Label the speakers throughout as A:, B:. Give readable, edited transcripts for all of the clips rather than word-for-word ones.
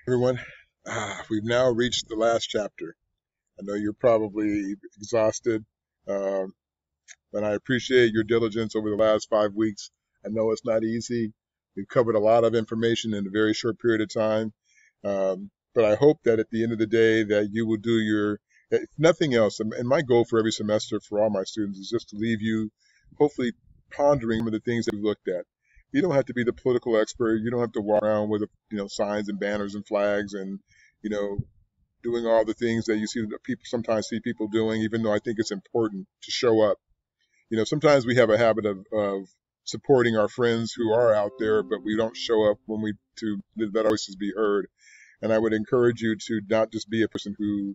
A: Everyone. We've now reached the last chapter. I know you're probably exhausted, um, and I appreciate your diligence over the last 5 weeks. I know it's not easy. We've covered a lot of information in a very short period of time, but I hope that at the end of the day that you will do if nothing else, and my goal for every semester for all my students is just to leave you hopefully pondering some of the things that we've looked at. You don't have to be the political expert. You don't have to walk around with signs and banners and flags and you know doing all the things that you see that people sometimes see people doing. Even though I think it's important to show up. Sometimes we have a habit of supporting our friends who are out there, but we don't show up when we to let our voices be heard. And I would encourage you to not just be a person who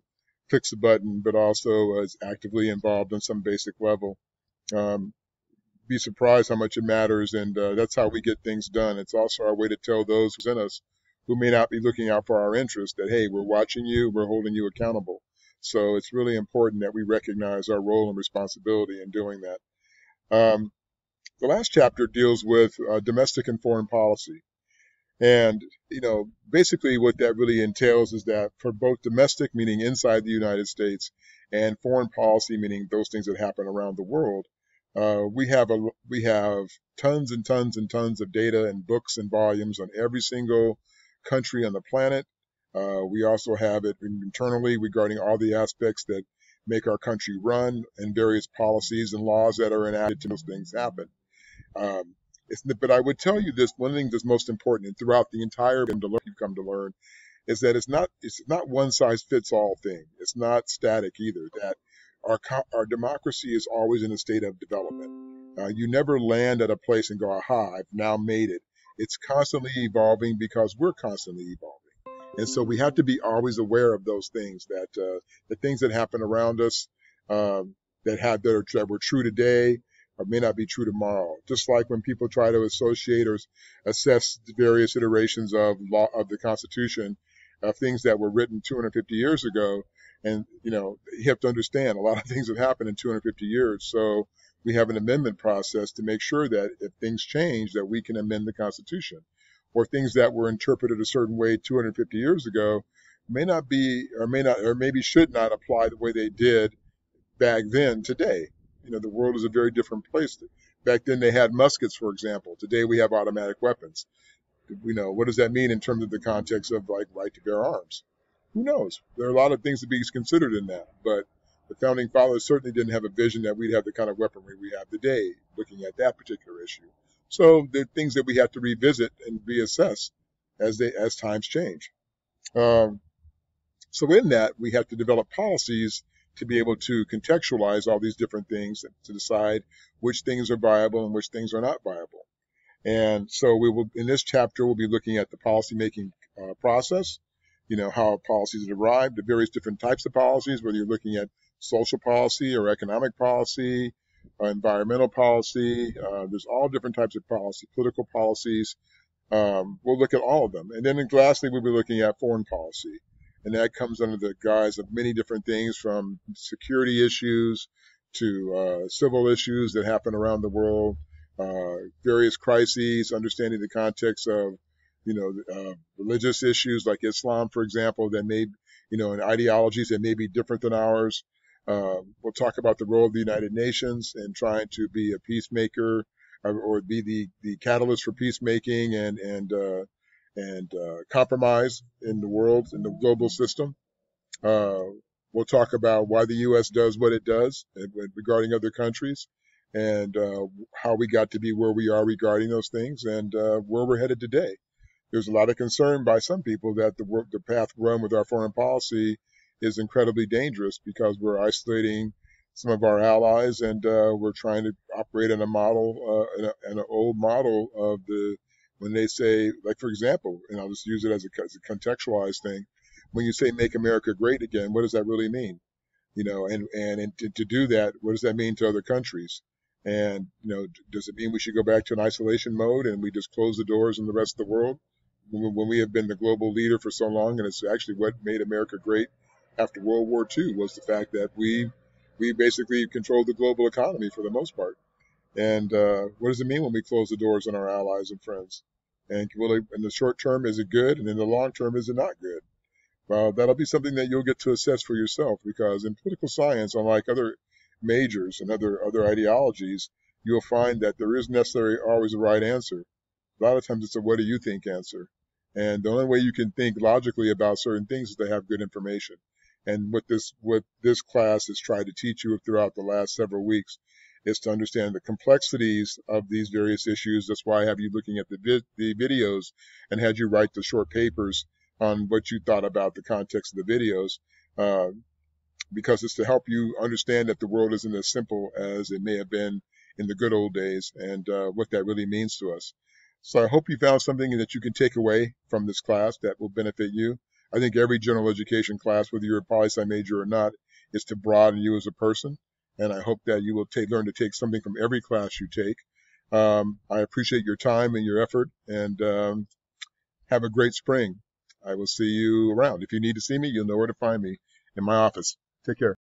A: clicks a button, but also is actively involved on some basic level. Um, be surprised how much it matters, and that's how we get things done. It's also our way to tell those who's in us who may not be looking out for our interests that, hey, we're watching you, we're holding you accountable. So it's really important that we recognize our role and responsibility in doing that. Um, the last chapter deals with domestic and foreign policy. And, basically what that really entails is that for both domestic, meaning inside the United States, and foreign policy, meaning those things that happen around the world, we have tons and tons and tons of data and books and volumes on every single country on the planet. We also have it internally regarding all the aspects that make our country run and various policies and laws that are enacted to make those things happen. Um, but I would tell you this: one thing that's most important, and throughout the entire you've come to learn, is that it's not one size fits all thing. It's not static either. That our democracy is always in a state of development. You never land at a place and go, "Aha, I've now made it." It's constantly evolving because we're constantly evolving, and so we have to be always aware of those things. That the things that happen around us um, that were true today or may not be true tomorrow. Just like when people try to associate or assess the various iterations of law of the Constitution, things that were written 250 years ago, and you have to understand a lot of things have happened in 250 years. So we have an amendment process to make sure that if things change, that we can amend the Constitution, or things that were interpreted a certain way 250 years ago may not be, or may not, or maybe should not apply the way they did back then today. The world is a very different place. Back then they had muskets, for example. Today we have automatic weapons. What does that mean in terms of the context of like right to bear arms? Who knows? There are a lot of things to be considered in that, but the founding fathers certainly didn't have a vision that we'd have the kind of weaponry we have today looking at that particular issue. So there are things that we have to revisit and reassess as times change. Um, so in that, we have to develop policies to be able to contextualize all these different things and to decide which things are viable and which things are not viable. And so we will, in this chapter, we'll be looking at the policymaking process, how policies are derived, the various different types of policies, whether you're looking at social policy or economic policy, environmental policy. There's all different types of policy, political policies. We'll look at all of them. And then lastly, we'll be looking at foreign policy. And that comes under the guise of many different things from security issues to civil issues that happen around the world, various crises, understanding the context of, religious issues like Islam, for example, that may, and ideologies that may be different than ours. We'll talk about the role of the United Nations and trying to be a peacemaker or be the catalyst for peacemaking and compromise in the world, in the global system. Uh, we'll talk about why the U.S. does what it does regarding other countries and how we got to be where we are regarding those things and where we're headed today. There's a lot of concern by some people that the path run with our foreign policy is incredibly dangerous because we're isolating some of our allies and we're trying to operate in a model, in an old model of when they say, like, for example, and I'll just use it as a contextualized thing. When you say make America great again, what does that really mean? And to do that, what does that mean to other countries? And, does it mean we should go back to an isolation mode and we just close the doors on the rest of the world when we have been the global leader for so long? And it's actually what made America great after World War II was the fact that we basically controlled the global economy for the most part. And what does it mean when we close the doors on our allies and friends? And will it, in the short term, is it good? And in the long term, is it not good? Well, that'll be something that you'll get to assess for yourself, because in political science, unlike other majors and other ideologies, you'll find that there isn't necessarily always a right answer. A lot of times it's a what do you think answer. And the only way you can think logically about certain things is to have good information. And what this class has tried to teach you throughout the last several weeks is to understand the complexities of these various issues. That's why I have you looking at the videos and had you write the short papers on what you thought about the context of the videos, uh, because it's to help you understand that the world isn't as simple as it may have been in the good old days, and what that really means to us. So I hope you found something that you can take away from this class that will benefit you. I think every general education class, whether you're a poli-sci major or not, is to broaden you as a person. And I hope that you will learn to take something from every class you take. I appreciate your time and your effort, and have a great spring. I will see you around. If you need to see me, you'll know where to find me in my office. Take care.